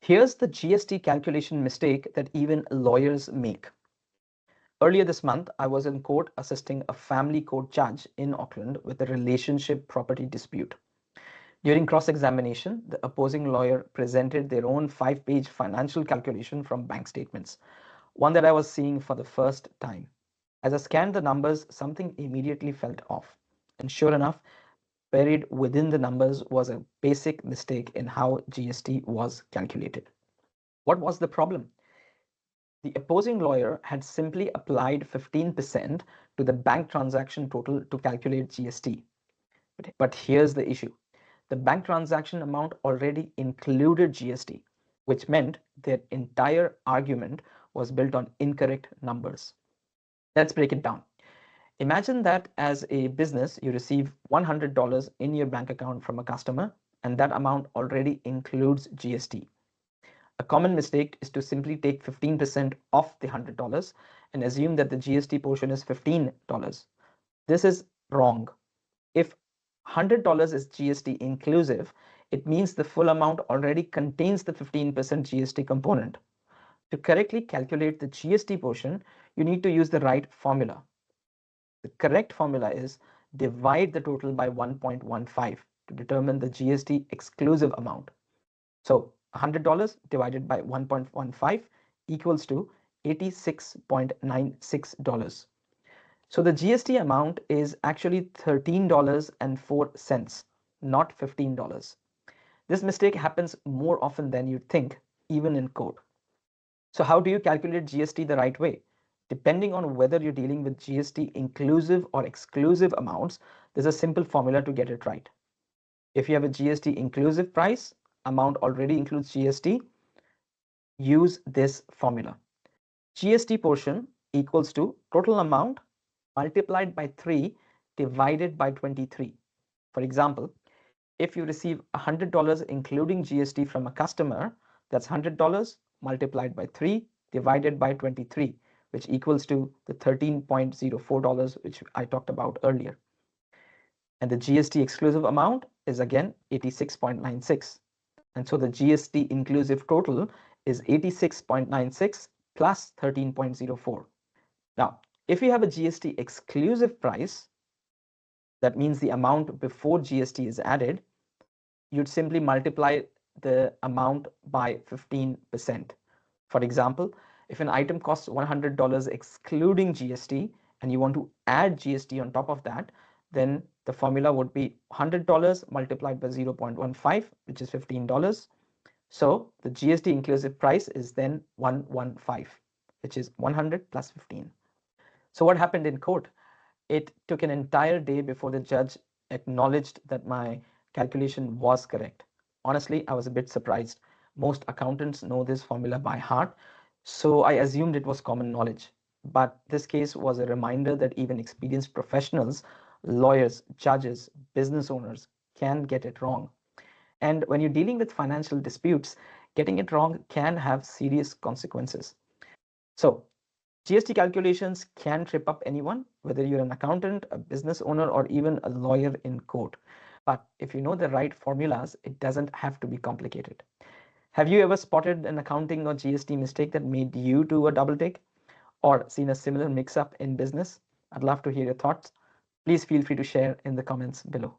Here's the GST calculation mistake that even lawyers make. Earlier this month, I was in court assisting a family court judge in Auckland with a relationship property dispute. During cross-examination, the opposing lawyer presented their own 5-page financial calculation from bank statements, one that I was seeing for the first time. As I scanned the numbers, something immediately felt off. And sure enough, buried within the numbers was a basic mistake in how GST was calculated. What was the problem? The opposing lawyer had simply applied 15% to the bank transaction total to calculate GST. But here's the issue. The bank transaction amount already included GST, which meant their entire argument was built on incorrect numbers. Let's break it down. Imagine that as a business, you receive $100 in your bank account from a customer, and that amount already includes GST. A common mistake is to simply take 15% off the $100 and assume that the GST portion is $15. This is wrong. If $100 is GST inclusive, it means the full amount already contains the 15% GST component. To correctly calculate the GST portion, you need to use the right formula. The correct formula is divide the total by 1.15 to determine the GST exclusive amount. So $100 divided by 1.15 equals to $86.96. So the GST amount is actually $13.04, not $15. This mistake happens more often than you'd think, even in court. So how do you calculate GST the right way? Depending on whether you're dealing with GST inclusive or exclusive amounts, there's a simple formula to get it right. If you have a GST inclusive price, amount already includes GST, use this formula. GST portion equals to total amount multiplied by 3 divided by 23. For example, if you receive $100 including GST from a customer, that's $100 multiplied by 3 divided by 23, which equals to the $13.04, which I talked about earlier. And the GST exclusive amount is again 86.96. And so the GST inclusive total is 86.96 plus 13.04. Now, if you have a GST exclusive price, that means the amount before GST is added, you'd simply multiply the amount by 15%. For example, if an item costs $100 excluding GST and you want to add GST on top of that, then the formula would be $100 multiplied by 0.15, which is $15. So the GST inclusive price is then 115, which is 100 plus 15. So what happened in court? It took an entire day before the judge acknowledged that my calculation was correct. Honestly, I was a bit surprised. Most accountants know this formula by heart, so I assumed it was common knowledge. But this case was a reminder that even experienced professionals, lawyers, judges, business owners can get it wrong. And when you're dealing with financial disputes, getting it wrong can have serious consequences. So GST calculations can trip up anyone, whether you're an accountant, a business owner, or even a lawyer in court. But if you know the right formulas, it doesn't have to be complicated. Have you ever spotted an accounting or GST mistake that made you do a double take, or seen a similar mix-up in business? I'd love to hear your thoughts. Please feel free to share in the comments below.